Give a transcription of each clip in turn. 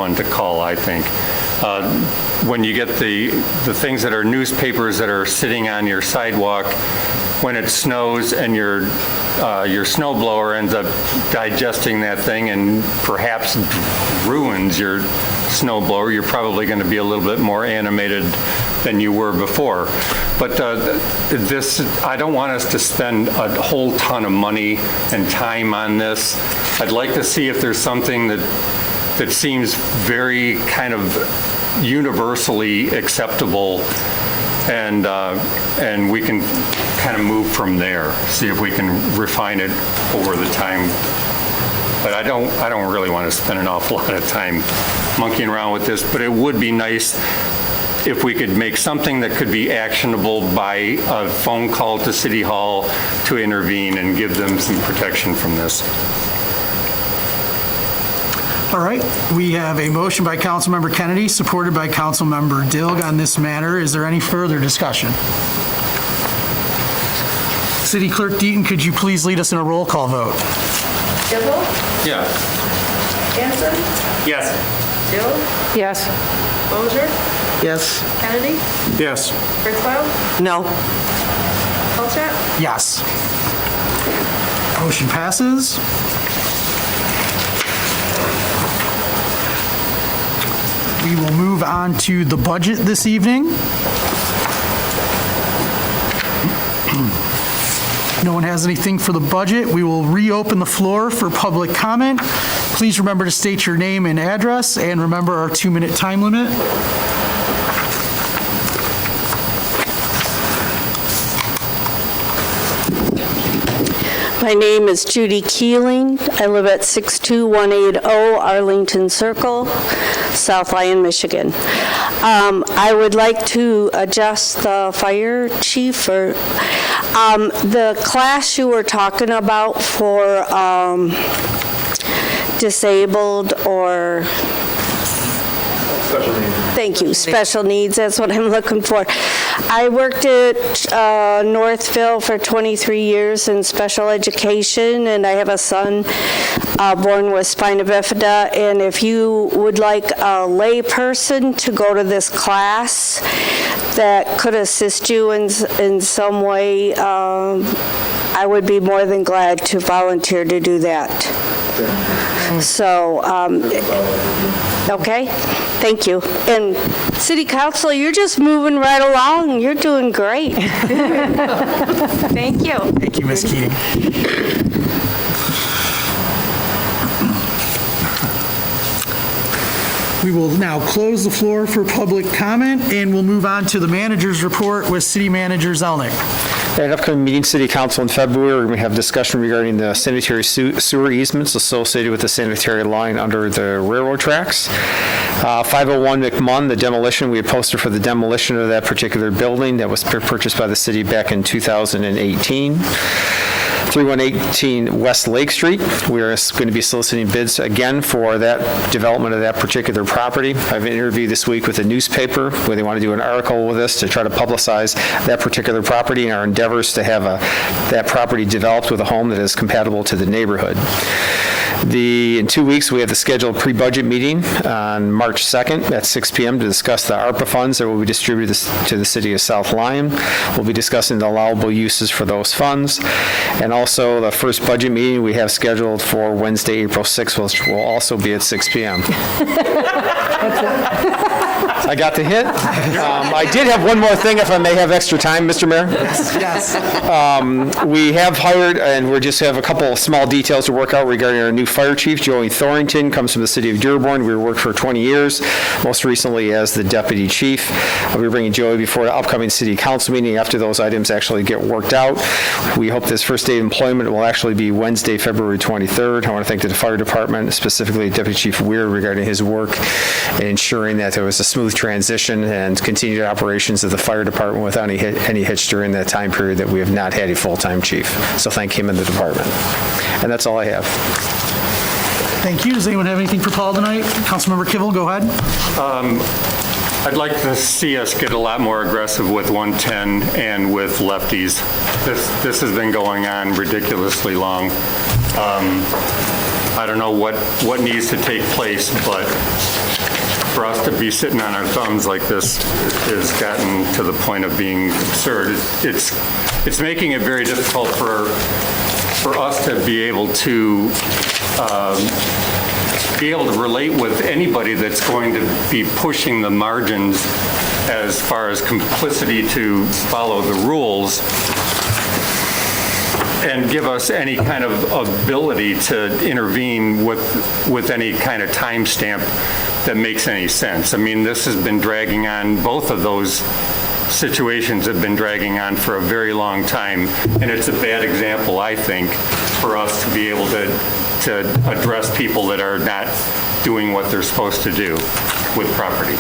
one to call, I think. When you get the things that are newspapers that are sitting on your sidewalk, when it snows and your snow blower ends up digesting that thing and perhaps ruins your snow blower, you're probably going to be a little bit more animated than you were before. But I don't want us to spend a whole ton of money and time on this. I'd like to see if there's something that seems very kind of universally acceptable, and we can kind of move from there, see if we can refine it over the time. But I don't really want to spend an awful lot of time monkeying around with this, but it would be nice if we could make something that could be actionable by a phone call to City Hall to intervene and give them some protection from this. All right, we have a motion by Councilmember Kennedy, supported by Councilmember Dilg on this matter. Is there any further discussion? City Clerk Deaton, could you please lead us in a roll call vote? Kibble? Yeah. Hanson? Yes. Dilg? Yes. Mosher? Yes. Kennedy? Yes. Kurth? No. Colchett? Yes. Motion passes. We will move on to the budget this evening. No one has anything for the budget. We will reopen the floor for public comment. Please remember to state your name and address, and remember our 2-minute time limit. My name is Judy Keeling. I live at 62180 Arlington Circle, South Lyon, Michigan. I would like to adjust the fire chief or the class you were talking about for disabled or Special needs. Thank you. Special needs, that's what I'm looking for. I worked at Northville for 23 years in special education, and I have a son born with spina bifida, and if you would like a lay person to go to this class that could assist you in some way, I would be more than glad to volunteer to do that. So, okay, thank you. And City Council, you're just moving right along. You're doing great. Thank you. Thank you, Ms. Keating. We will now close the floor for public comment, and we'll move on to the manager's report with City Manager Zelnick. At an upcoming meeting, City Council in February, we're going to have discussion regarding the sanitary sewer easements associated with the sanitary line under the railroad tracks. 501 McMunn, the demolition, we had posted for the demolition of that particular building that was purchased by the city back in 2018. 3118 West Lake Street. We're going to be soliciting bids again for that development of that particular property. I have an interview this week with a newspaper where they want to do an article with us to try to publicize that particular property and our endeavors to have that property developed with a home that is compatible to the neighborhood. In 2 weeks, we have the scheduled pre-budget meeting on March 2nd at 6 p.m. to discuss the ARPA funds that will be distributed to the city of South Lyon. We'll be discussing the allowable uses for those funds. And also, the first budget meeting we have scheduled for Wednesday, April 6th, which will also be at 6 p.m. I got the hint. I did have one more thing, if I may have extra time, Mr. Mayor. Yes. We have hired, and we just have a couple of small details to work out regarding our new fire chief. Joey Thorrington comes from the city of Dearborn. We worked for 20 years, most recently as the deputy chief. We're bringing Joey before the upcoming city council meeting after those items actually get worked out. We hope this first day of employment will actually be Wednesday, February 23rd. I want to thank the fire department, specifically Deputy Chief Weir, regarding his work in ensuring that there was a smooth transition and continued operations of the fire department without any hitch during that time period that we have not had a full-time chief. So thank him and the department. And that's all I have. Thank you. Does anyone have anything for Paul tonight? Councilmember Kibble, go ahead. I'd like to see us get a lot more aggressive with 110 and with Lefties. This has been going on ridiculously long. I don't know what needs to take place, but for us to be sitting on our thumbs like this has gotten to the point of being absurd. It's making it very difficult for us to be able to relate with anybody that's going to be pushing the margins as far as complicity to follow the rules and give us any kind of ability to intervene with any kind of timestamp that makes any sense. I mean, this has been dragging on, both of those situations have been dragging on for a very long time, and it's a bad example, I think, for us to be able to address people that are not doing what they're supposed to do with property.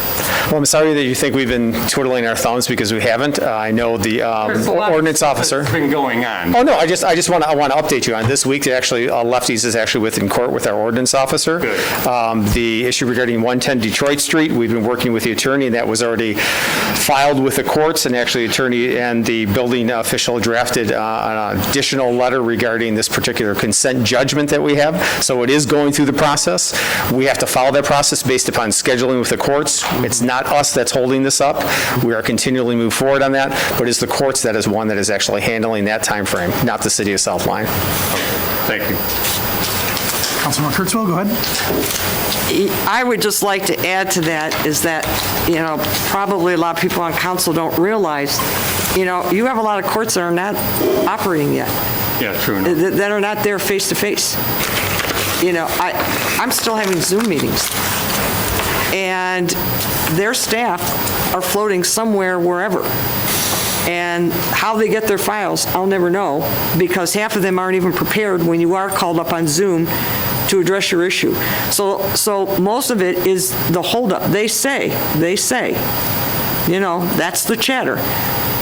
Well, I'm sorry that you think we've been twiddling our thumbs because we haven't. I know the ordinance officer. It's been going on. Oh, no, I want to update you on this week. Actually, Lefties is actually in court with our ordinance officer. Good. The issue regarding 110 Detroit Street, we've been working with the attorney, and that was already filed with the courts, and actually the attorney and the building official drafted an additional letter regarding this particular consent judgment that we have. So it is going through the process. We have to follow that process based upon scheduling with the courts. It's not us that's holding this up. We are continually moving forward on that, but it's the courts that is one that is actually handling that time frame, not the city of South Lyon. Thank you. Councilmember Kurtzwell, go ahead. I would just like to add to that is that, probably a lot of people on council don't realize, you have a lot of courts that are not operating yet. Yeah, true enough. That are not there face to face. I'm still having Zoom meetings. And their staff are floating somewhere, wherever. And how they get their files, I'll never know, because half of them aren't even prepared when you are called up on Zoom to address your issue. So most of it is the holdup. They say, that's the chatter.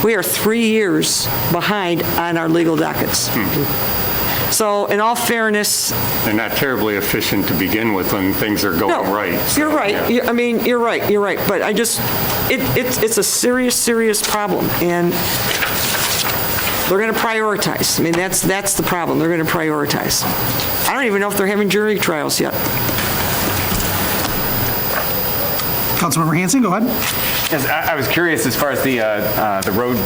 We are 3 years behind on our legal dockets. So in all fairness... They're not terribly efficient to begin with when things are going right. So, you're right. Yeah. You're right. But it's a serious problem, and they're going to prioritize. I mean, that's the problem. They're going to prioritize. I don't even know if they're having jury trials yet. Councilmember Hanson, go ahead. Yes, I was curious as far as the road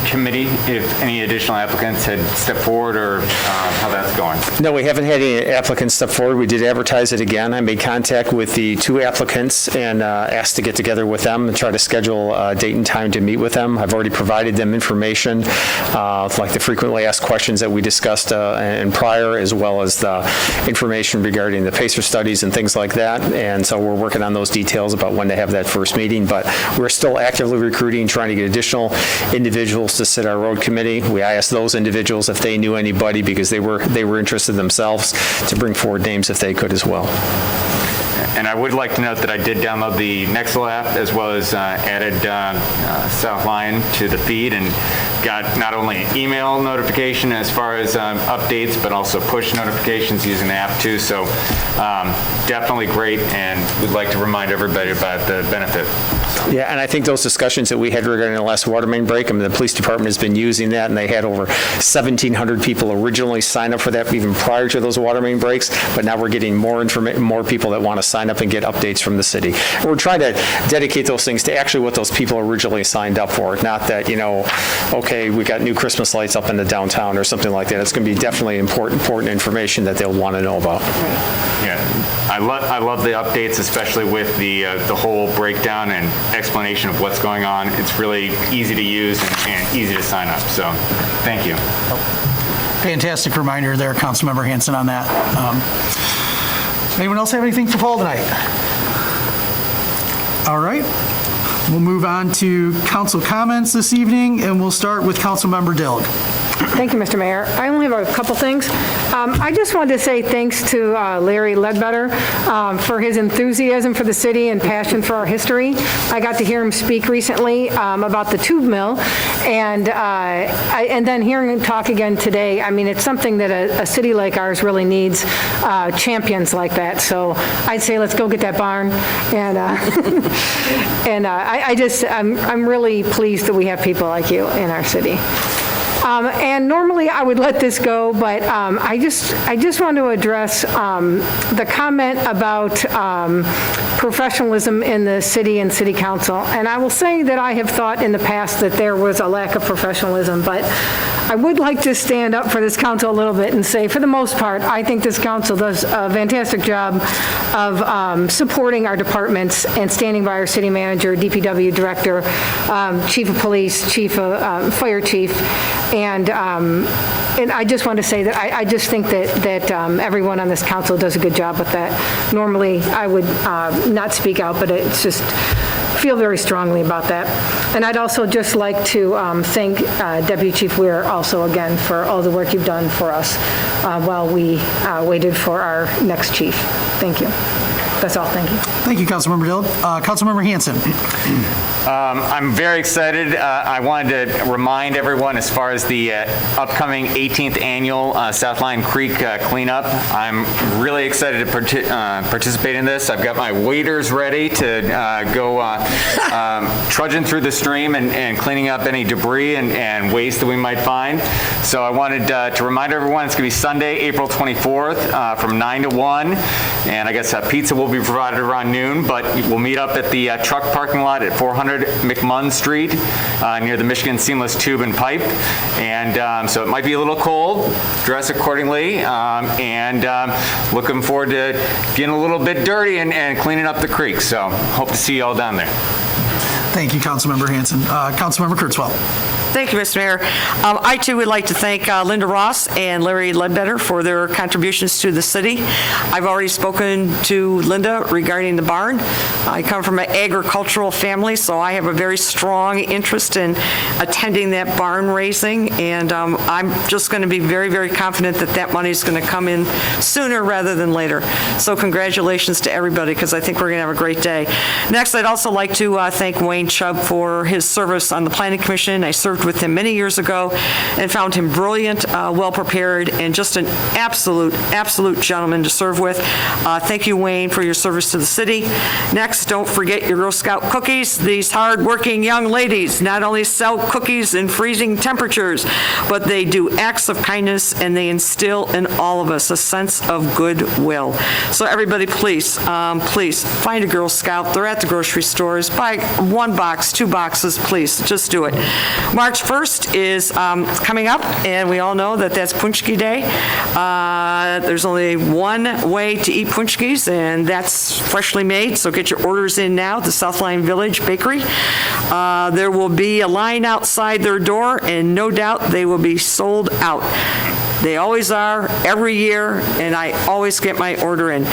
committee, if any additional applicants had stepped forward or how that's going. No, we haven't had any applicants step forward. We did advertise it again. I made contact with the 2 applicants and asked to get together with them and try to schedule a date and time to meet with them. I've already provided them information, like the frequently asked questions that we discussed in prior, as well as the information regarding the PACER studies and things like that. And so we're working on those details about when to have that first meeting. But we're still actively recruiting, trying to get additional individuals to sit our road committee. I asked those individuals if they knew anybody, because they were interested themselves, to bring forward names if they could as well. And I would like to note that I did download the Nexel app, as well as added South Lyon to the feed, and got not only email notification as far as updates, but also push notifications using the app too. So definitely great, and would like to remind everybody about the benefit. Yeah, and I think those discussions that we had regarding the last water main break, the police department has been using that, and they had over 1,700 people originally sign up for that even prior to those water main breaks, but now we're getting more people that want to sign up and get updates from the city. And we're trying to dedicate those things to actually what those people originally signed up for, not that, okay, we got new Christmas lights up in the downtown or something like that. It's going to be definitely important information that they'll want to know about. Yeah, I love the updates, especially with the whole breakdown and explanation of what's going on. It's really easy to use and easy to sign up. So, thank you. Fantastic reminder there, Councilmember Hanson, on that. Anyone else have anything for Paul tonight? All right. We'll move on to council comments this evening, and we'll start with Councilmember Dilg. Thank you, Mr. Mayor. I only have a couple things. I just wanted to say thanks to Larry Ledbetter for his enthusiasm for the city and passion for our history. I got to hear him speak recently about the tube mill, and then hearing him talk again today. I mean, it's something that a city like ours really needs, champions like that. So I'd say let's go get that barn, and I'm really pleased that we have people like you in our city. And normally I would let this go, but I just want to address the comment about professionalism in the city and city council. And I will say that I have thought in the past that there was a lack of professionalism, but I would like to stand up for this council a little bit and say, for the most part, I think this council does a fantastic job of supporting our departments and standing by our city manager, DPW director, chief of police, fire chief, and I just want to say that I just think that everyone on this council does a good job with that. Normally, I would not speak out, but it's just feel very strongly about that. And I'd also just like to thank Deputy Chief Weir also again for all the work you've done for us while we waited for our next chief. Thank you. That's all. Thank you. Thank you, Councilmember Dill. Councilmember Hanson. I'm very excited. I wanted to remind everyone as far as the upcoming 18th annual South Lyon Creek cleanup. I'm really excited to participate in this. I've got my waders ready to go trudging through the stream and cleaning up any debris and waste that we might find. So I wanted to remind everyone it's going to be Sunday, April 24th from 9 to 1. And I guess pizza will be provided around noon, but we'll meet up at the truck parking lot at 400 McMunn Street near the Michigan Seamless Tube and Pipe. And so it might be a little cold. Dress accordingly. And looking forward to getting a little bit dirty and cleaning up the creek. So hope to see you all down there. Thank you, Councilmember Hanson. Councilmember Kurtzwell. Thank you, Mr. Mayor. I, too, would like to thank Linda Ross and Larry Ledbetter for their contributions to the city. I've already spoken to Linda regarding the barn. I come from an agricultural family, so I have a very strong interest in attending that barn raising, and I'm just going to be very, very confident that that money is going to come in sooner rather than later. So congratulations to everybody, because I think we're going to have a great day. Next, I'd also like to thank Wayne Chubb for his service on the Planning Commission. I served with him many years ago and found him brilliant, well-prepared, and just an absolute gentleman to serve with. Thank you, Wayne, for your service to the city. Next, don't forget your Girl Scout cookies. These hard-working young ladies not only sell cookies in freezing temperatures, but they do acts of kindness, and they instill in all of us a sense of goodwill. So everybody, please find a Girl Scout. They're at the grocery stores. Buy 1 box, 2 boxes, please. Just do it. March 1st is coming up, and we all know that that's Punchki Day. There's only one way to eat punchkis, and that's freshly made, so get your orders in now at the South Lyon Village Bakery. There will be a line outside their door, and no doubt they will be sold out. They always are, every year, and I always get my order in.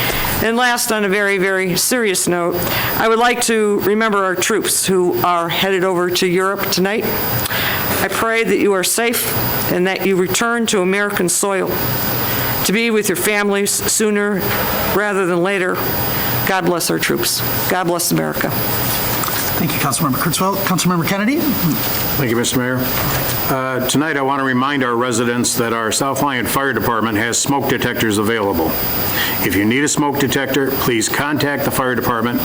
And last, on a very, very serious note, I would like to remember our troops who are headed over to Europe tonight. I pray that you are safe and that you return to American soil to be with your families sooner rather than later. God bless our troops. God bless America. Thank you, Councilmember Kurtzwell. Councilmember Kennedy. Thank you, Mr. Mayor. Tonight, I want to remind our residents that our South Lyon Fire Department has smoke detectors available. If you need a smoke detector, please contact the fire department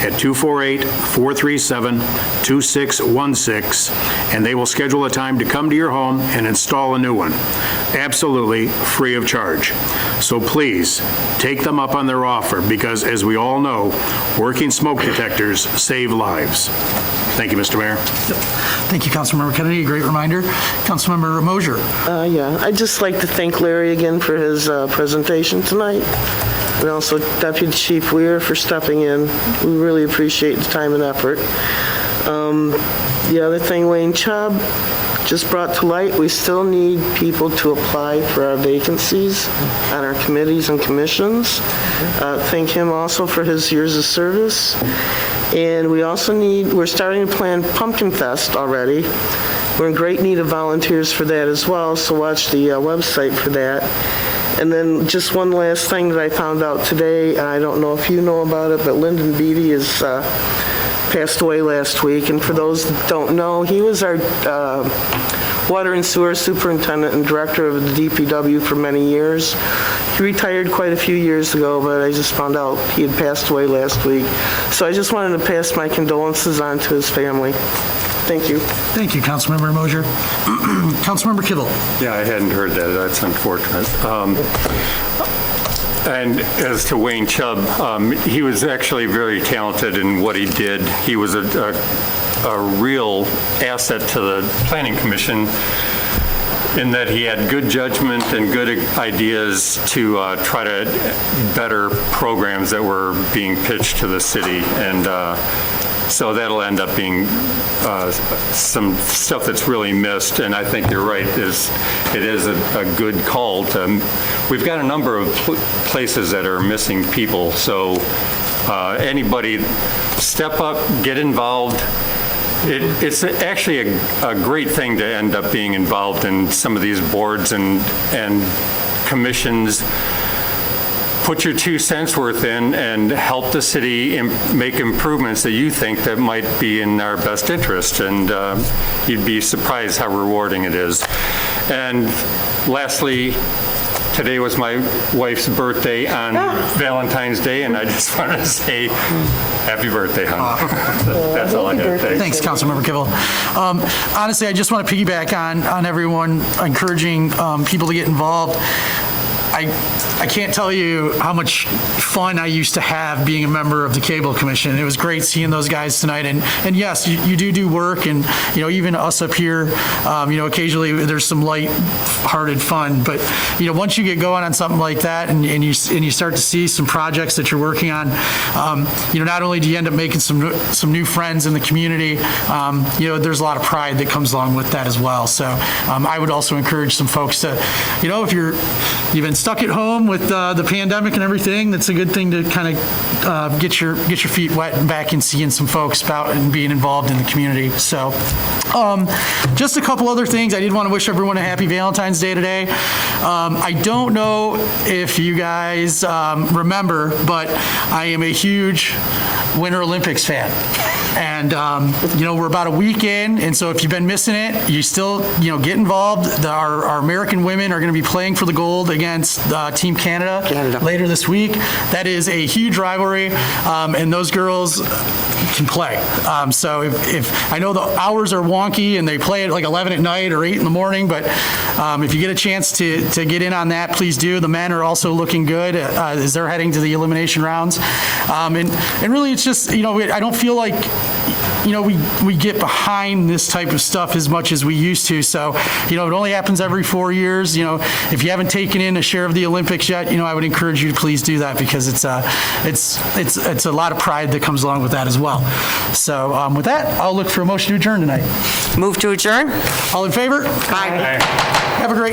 at 248-437-2616, and they will schedule a time to come to your home and install a new one, absolutely free of charge. So please, take them up on their offer, because as we all know, working smoke detectors save lives. Thank you, Mr. Mayor. Thank you, Councilmember Kennedy. A great reminder. Councilmember Mosher. Yeah, I'd just like to thank Larry again for his presentation tonight, and also Deputy Chief Weir for stepping in. We really appreciate the time and effort. The other thing Wayne Chubb just brought to light, we still need people to apply for our vacancies on our committees and commissions. Thank him also for his years of service. And we also we're starting to plan Pumpkin Fest already. We're in great need of volunteers for that as well, so watch the website for that. And then just one last thing that I found out today, and I don't know if you know about it, but Lyndon Beatty is passed away last week. And for those that don't know, he was our water and sewer superintendent and director of the DPW for many years. He retired quite a few years ago, but I just found out he had passed away last week. So I just wanted to pass my condolences on to his family. Thank you. Thank you, Councilmember Mosher. Councilmember Kibble. Yeah, I hadn't heard that. That's unfortunate. And as to Wayne Chubb, he was actually very talented in what he did. He was a real asset to the Planning Commission in that he had good judgment and good ideas to try to better programs that were being pitched to the city. And so that'll end up being some stuff that's really missed. And I think you're right, it is a good call. We've got a number of places that are missing people. So anybody step up, get involved. It's actually a great thing to end up being involved in some of these boards and commissions. Put your 2 cents worth in and help the city make improvements that you think that might be in our best interest. And you'd be surprised how rewarding it is. And lastly, today was my wife's birthday on Valentine's Day, and I just wanted to say happy birthday, hon. That's all I have to say. Thanks, Councilmember Kibble. Honestly, I just want to piggyback on everyone encouraging people to get involved. I can't tell you how much fun I used to have being a member of the Cable Commission. It was great seeing those guys tonight. And yes, you do work, and even us up here, occasionally there's some light-hearted fun. But once you get going on something like that, and you start to see some projects that you're working on, not only do you end up making some new friends in the community, there's a lot of pride that comes along with that as well. So I would also encourage some folks to, if you've been stuck at home with the pandemic and everything, that's a good thing to kind of get your feet wet and back and seeing some folks about and being involved in the community. So just a couple other things. I did want to wish everyone a happy Valentine's Day today. I don't know if you guys remember, but I am a huge Winter Olympics fan. And, we're about a week in, and so if you've been missing it, you still, get involved. Our American women are going to be playing for the gold against Team Canada later this week. That is a huge rivalry, and those girls can play. So if I know the hours are wonky and they play at like 11 at night or 8 in the morning, but if you get a chance to get in on that, please do. The men are also looking good as they're heading to the elimination rounds. And really, it's just, I don't feel like we get behind this type of stuff as much as we used to. So, it only happens every 4 years. If you haven't taken in a share of the Olympics yet, I would encourage you to please do that, because it's a lot of pride that comes along with that as well. So with that, I'll look for a motion to adjourn tonight. Move to adjourn? All in favor? Aye. Have a great